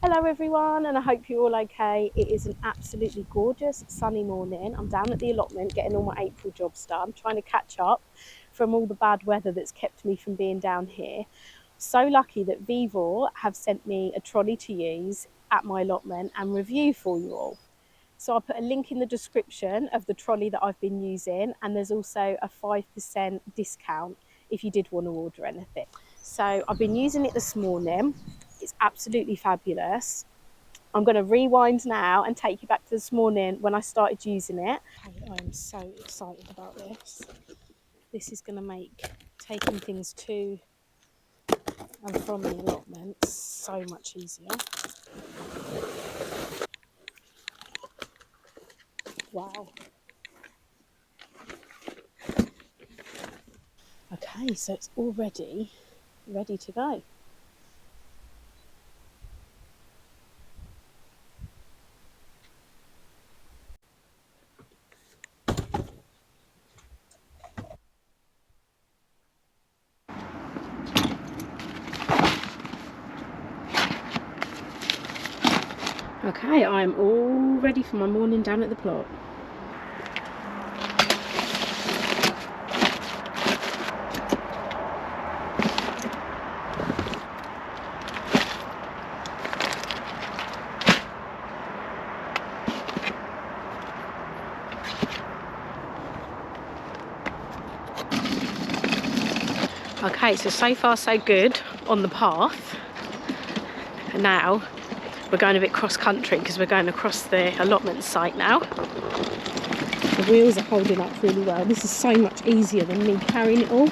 Hello everyone, and I hope you're all okay. It is an absolutely gorgeous sunny morning. I'm down at the allotment getting all my April jobs done, trying to catch up from all the bad weather that's kept me from being down here. So lucky that VEVOR have sent me a trolley to use at my allotment and review for you all. So I'll put a link in the description of the trolley that I've been using, and there's also a 5% discount if you did want to order anything. So I've been using it this morning. It's absolutely fabulous. I'm going to rewind now and take you back to this morning when I started using it. I'm so excited about this. This is going to make taking things to and from the allotment so much easier. Wow. Okay, so it's already ready to go. Okay, I'm all ready for my morning down at the plot. Okay, so far so good on the path. And now we're going a bit cross country because we're going across the allotment site now. The wheels are holding up really well. This is so much easier than me carrying it all.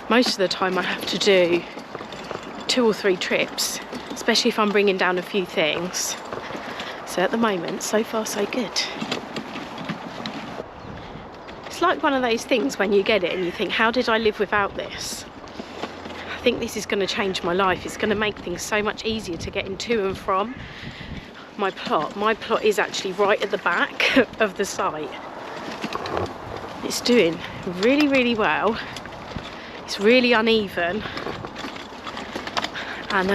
Most of the time I have to do 2 or 3 trips, especially if I'm bringing down a few things. So at the moment, so far so good. It's like one of those things when you get it and you think, how did I live without this? I think this is going to change my life. It's going to make things so much easier to get to and from my plot. My plot is actually right at the back of the site. It's doing really, really well. It's really uneven and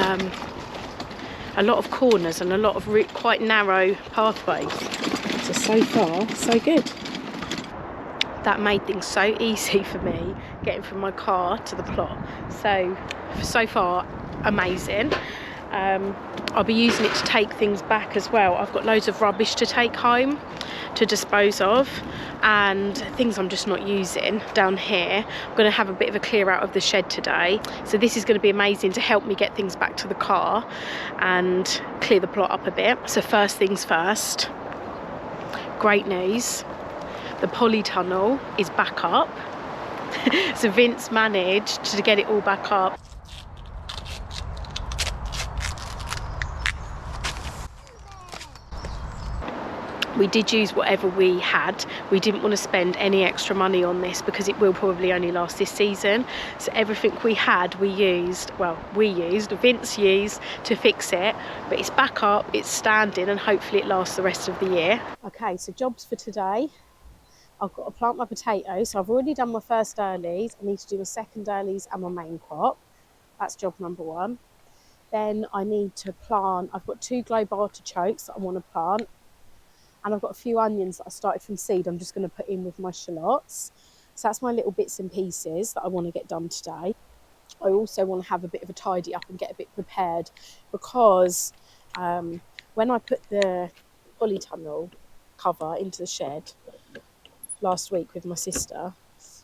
a lot of corners and a lot of quite narrow pathways. So far, so good. That made things so easy for me getting from my car to the plot. So far, amazing. I'll be using it to take things back as well. I've got loads of rubbish to take home to dispose of and things I'm just not using down here. I'm going to have a bit of a clear out of the shed today. So this is going to be amazing to help me get things back to the car and clear the plot up a bit. So first things first, great news. The Polytunnel is back up. So Vince managed to get it all back up. We did use whatever we had. We didn't want to spend any extra money on this because it will probably only last this season. So everything we had, Vince used to fix it, but it's back up, it's standing, and hopefully it lasts the rest of the year. Okay, so jobs for today. I've got to plant my potatoes. So I've already done my first earlies. I need to do my second earlies and my main crop. That's job number 1. Then I need to plant, I've got 2 globe artichokes that I want to plant. And I've got a few onions that I started from seed I'm just going to put in with my shallots. So that's my little bits and pieces that I want to get done today. I also want to have a bit of a tidy up and get a bit prepared because when I put the polytunnel cover into the shed last week with my sister,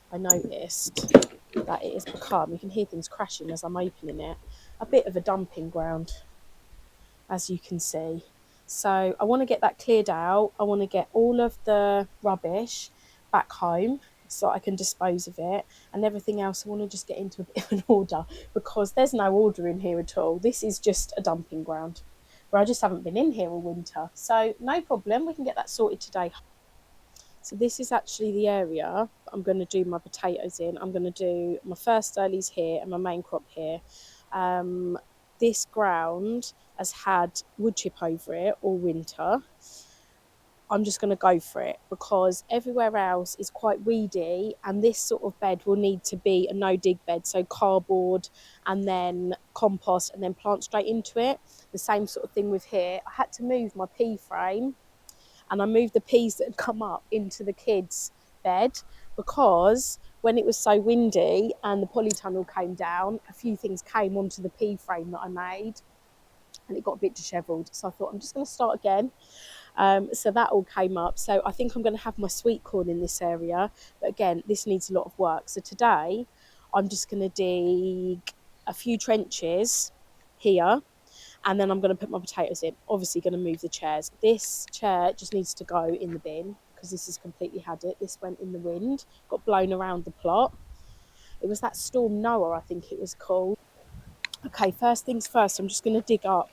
I noticed that it has become, you can hear things crashing as I'm opening it, a bit of a dumping ground, as you can see. So I want to get that cleared out. I want to get all of the rubbish back home so I can dispose of it, and everything else I want to just get into a bit of an order because there's no order in here at all. This is just a dumping ground where I just haven't been in here all winter. So no problem, we can get that sorted today. So this is actually the area I'm going to do my potatoes in. I'm going to do my first earlies here and my main crop here. This ground has had wood chip over it all winter. I'm just going to go for it because everywhere else is quite weedy, and this sort of bed will need to be a no dig bed, so cardboard and then compost and then plant straight into it. The same sort of thing with here. I had to move my pea frame, and I moved the peas that had come up into the kids' bed because when it was so windy and the polytunnel came down, a few things came onto the pea frame that I made and it got a bit dishevelled. So I thought I'm just going to start again. So that all came up. So I think I'm going to have my sweet corn in this area. But again, this needs a lot of work. So today I'm just going to dig a few trenches here, and then I'm going to put my potatoes in. Obviously going to move the chairs. This chair just needs to go in the bin because this has completely had it. This went in the wind, got blown around the plot. It was that Storm Noah, I think it was called. Okay, first things first, I'm just going to dig up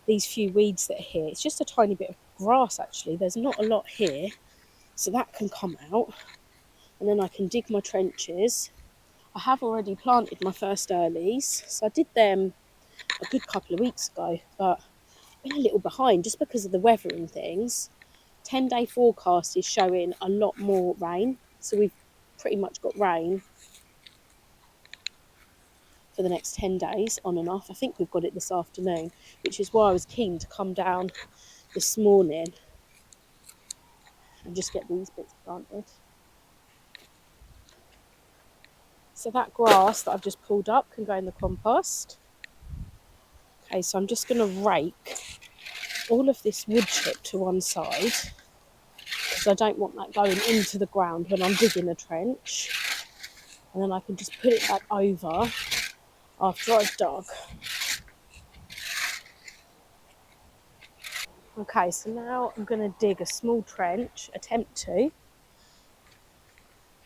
these few weeds that are here. It's just a tiny bit of grass actually. There's not a lot here. So that can come out. And then I can dig my trenches. I have already planted my first earlies. So I did them a good couple of weeks ago, but been a little behind just because of the weather and things. 10-day forecast is showing a lot more rain. So we've pretty much got rain for the next 10 days on and off. I think we've got it this afternoon, which is why I was keen to come down this morning and just get these bits planted. So that grass that I've just pulled up can go in the compost. Okay, so I'm just going to rake all of this wood chip to one side because I don't want that going into the ground when I'm digging a trench. And then I can just put it back over after I've dug. Okay, so now I'm going to dig a small trench, attempt to. I'm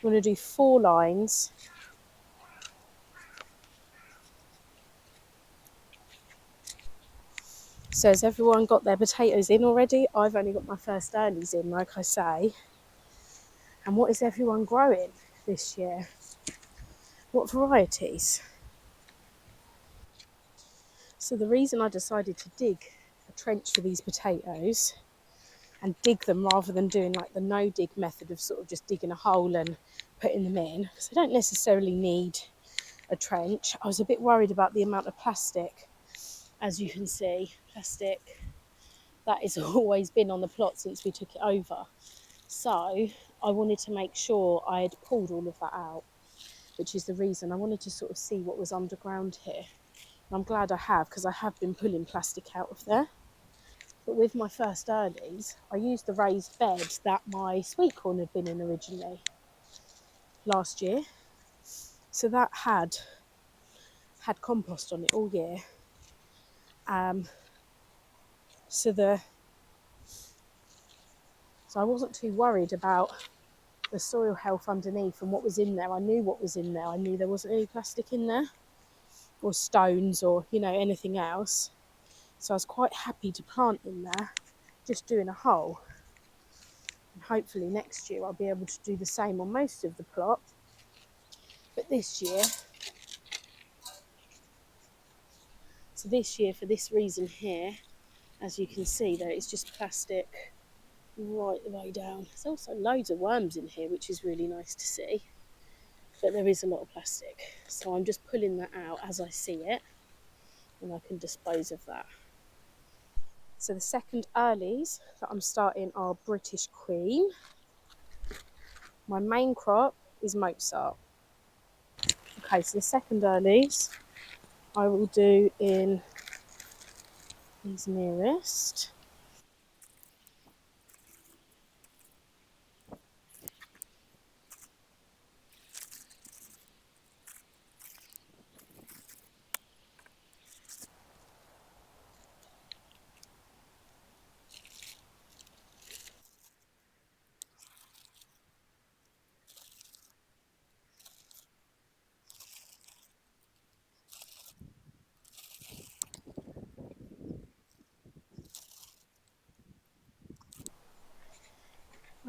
going to do 4 lines. So has everyone got their potatoes in already? I've only got my first earlies in, like I say. And what is everyone growing this year? What varieties? So the reason I decided to dig a trench for these potatoes and dig them rather than doing like the no dig method of sort of just digging a hole and putting them in, because I don't necessarily need a trench. I was a bit worried about the amount of plastic. As you can see, plastic that has always been on the plot since we took it over. So I wanted to make sure I had pulled all of that out, which is the reason I wanted to sort of see what was underground here. And I'm glad I have, because I have been pulling plastic out of there. But with my first earlies, I used the raised bed that my sweet corn had been in originally last year. So that had compost on it all year. So I wasn't too worried about the soil health underneath and what was in there. I knew what was in there. I knew there wasn't any plastic in there or stones or, anything else. So I was quite happy to plant in there, just doing a hole. And hopefully next year I'll be able to do the same on most of the plot. But this year, for this reason here, as you can see there, it's just plastic right the way down. There's also loads of worms in here, which is really nice to see. But there is a lot of plastic. So I'm just pulling that out as I see it, and I can dispose of that. So the second earlies that I'm starting are British Queen. My main crop is Mozart. Okay, so the second earlies I will do in these nearest.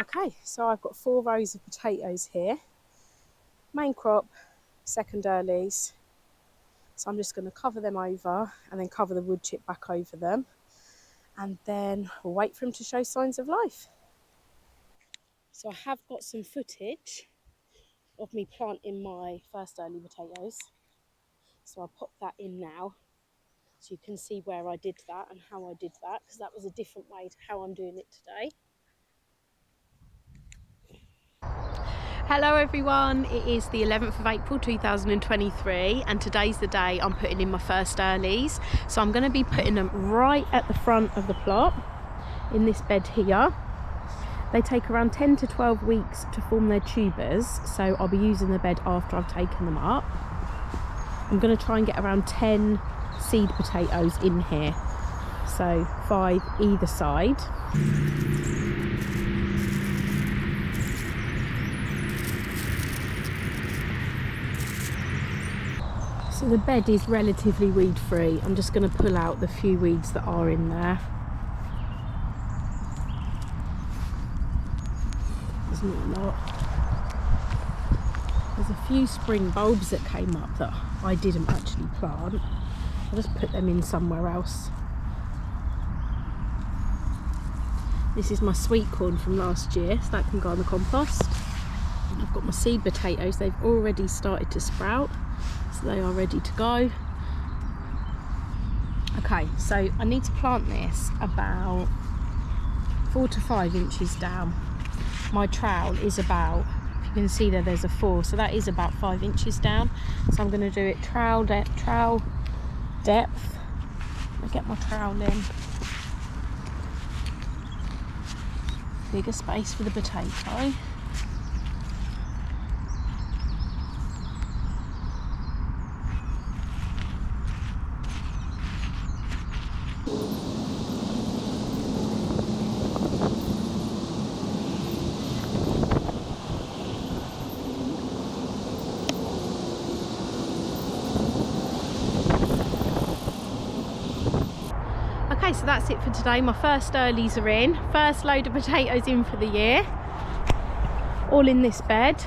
Okay, so I've got 4 rows of potatoes here. Main crop, second earlies. So I'm just going to cover them over and then cover the wood chip back over them. And then we'll wait for them to show signs of life. So I have got some footage of me planting my first early potatoes. So I'll pop that in now so you can see where I did that and how I did that, because that was a different way to how I'm doing it today. Hello everyone, it is the 11th of April 2023 and today's the day I'm putting in my first earlies. So I'm going to be putting them right at the front of the plot in this bed here. They take around 10 to 12 weeks to form their tubers, so I'll be using the bed after I've taken them up. I'm going to try and get around 10 seed potatoes in here, so 5 either side. So the bed is relatively weed free. I'm just going to pull out the few weeds that are in there. There's not a lot. There's a few spring bulbs that came up that I didn't actually plant. I'll just put them in somewhere else. This is my sweet corn from last year, so that can go on the compost. And I've got my seed potatoes. They've already started to sprout, so they are ready to go. Okay, so I need to plant this about 4 to 5 inches down. My trowel is about, if you can see there, there's a 4, so that is about 5 inches down. So I'm going to do it trowel depth. I'll get my trowel in. Bigger space for the potato. Okay, so that's it for today. My first earlies are in. First load of potatoes in for the year. All in this bed.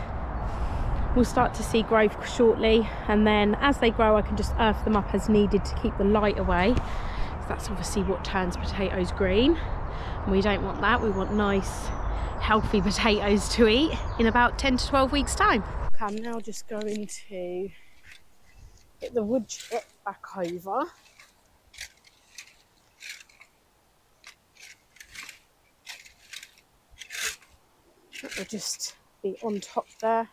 We'll start to see growth shortly, and then as they grow I can just earth them up as needed to keep the light away. So that's obviously what turns potatoes green. And we don't want that. We want nice, healthy potatoes to eat in about 10 to 12 weeks' time. Okay, I'm now just going to get the wood chip back over. It will just be on top there.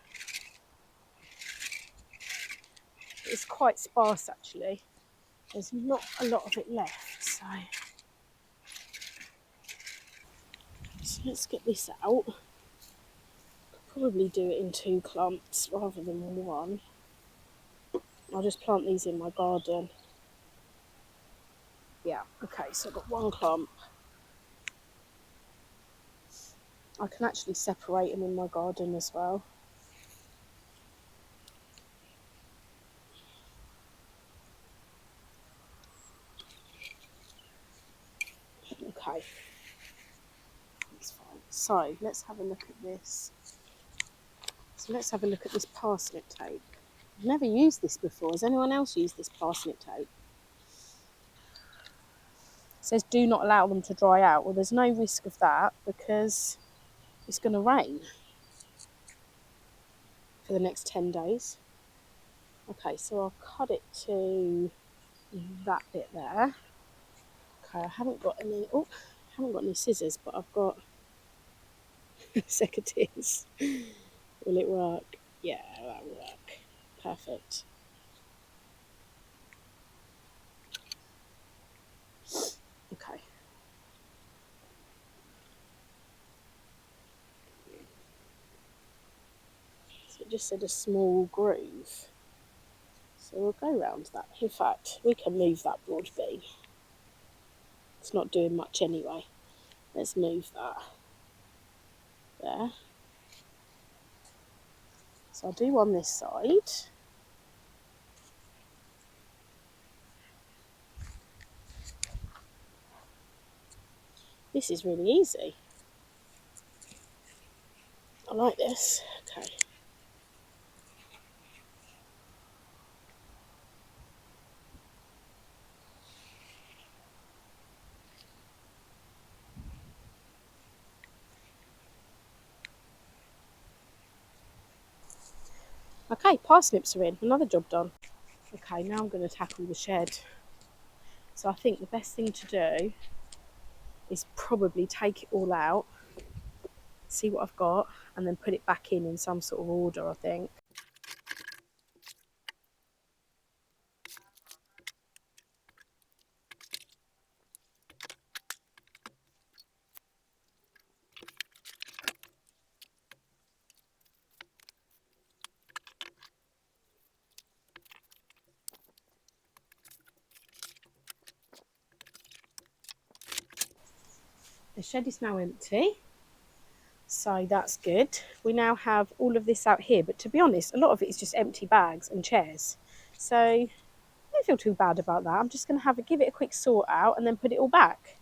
It's quite sparse actually. There's not a lot of it left, so let's get this out. Could probably do it in 2 clumps rather than 1. I'll just plant these in my garden. Yeah, okay, so I've got 1 clump. I can actually separate them in my garden as well. Okay, that's fine. So let's have a look at this. So let's have a look at this parsnip tape. I've never used this before. Has anyone else used this parsnip tape? It says do not allow them to dry out. Well, there's no risk of that because it's going to rain for the next 10 days. Okay, so I'll cut it to that bit there. Okay, I haven't got any scissors, but I've got secateurs. Will it work? Yeah, that'll work. Perfect. Okay. So it just said a small groove. So we'll go round that. In fact, we can move that broad beam. It's not doing much anyway. Let's move that. There. So I'll do on this side. This is really easy. I like this. Okay. Okay, parsnips are in, another job done. Okay, now I'm going to tackle the shed. So I think the best thing to do is probably take it all out, see what I've got, and then put it back in some sort of order, I think. The shed is now empty, so that's good. We now have all of this out here, but to be honest, a lot of it is just empty bags and chairs. So I don't feel too bad about that. I'm just going to give it a quick sort out and then put it all back.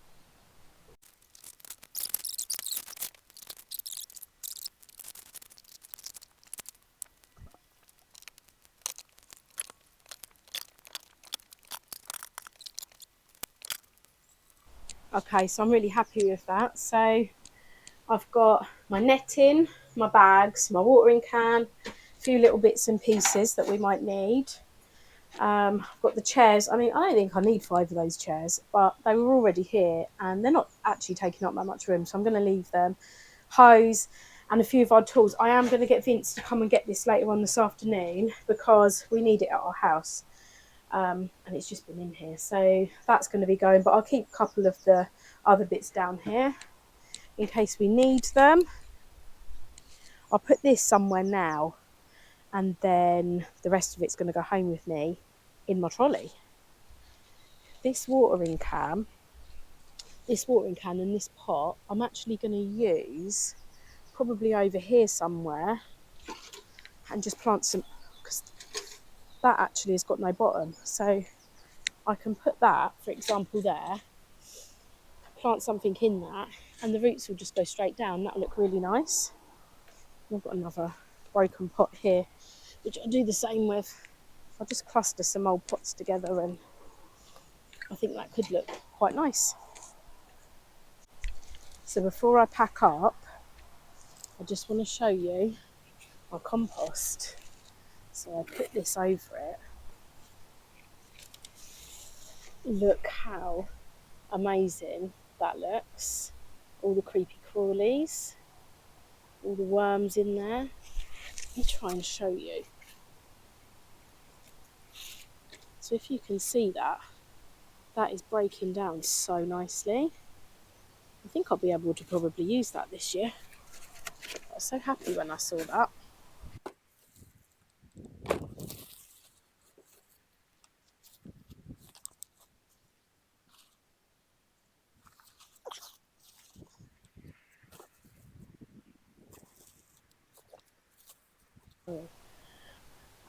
Okay, so I'm really happy with that. So I've got my netting, my bags, my watering can, a few little bits and pieces that we might need. I've got the chairs. I mean, I don't think I need 5 of those chairs, but they were already here and they're not actually taking up that much room, so I'm going to leave them. Hose and a few of our tools. I am going to get Vince to come and get this later on this afternoon because we need it at our house. And it's just been in here, so that's going to be going, but I'll keep a couple of the other bits down here in case we need them. I'll put this somewhere now, and then the rest of it's going to go home with me in my trolley. This watering can and this pot I'm actually going to use probably over here somewhere and just plant some, because that actually has got no bottom, so I can put that, for example, there, plant something in that, and the roots will just go straight down. That'll look really nice. I've got another broken pot here which I'll do the same with. I'll just cluster some old pots together and I think that could look quite nice. So before I pack up, I just want to show you my compost. So I put this over it. Look how amazing that looks. All the creepy crawlies, all the worms in there. Let me try and show you. So if you can see that, that is breaking down so nicely. I think I'll be able to probably use that this year. I was so happy when I saw that.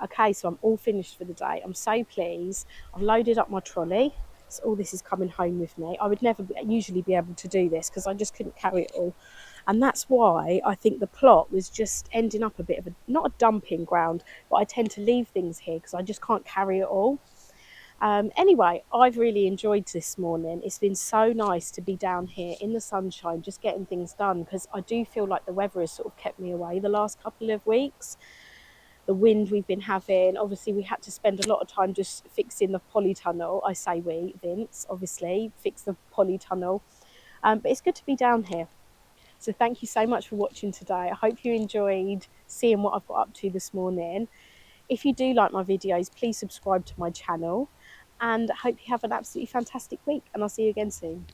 Okay, so I'm all finished for the day. I'm so pleased. I've loaded up my trolley. So all this is coming home with me. I would never usually be able to do this because I just couldn't carry it all. And that's why I think the plot was just ending up a bit of a, not a dumping ground, but I tend to leave things here because I just can't carry it all. Anyway, I've really enjoyed this morning. It's been so nice to be down here in the sunshine, just getting things done, because I do feel like the weather has sort of kept me away the last couple of weeks. The wind we've been having, obviously we had to spend a lot of time just fixing the polytunnel. I say we, Vince, obviously, fix the polytunnel. But it's good to be down here. So thank you so much for watching today. I hope you enjoyed seeing what I've got up to this morning. If you do like my videos, please subscribe to my channel, and I hope you have an absolutely fantastic week, and I'll see you again soon.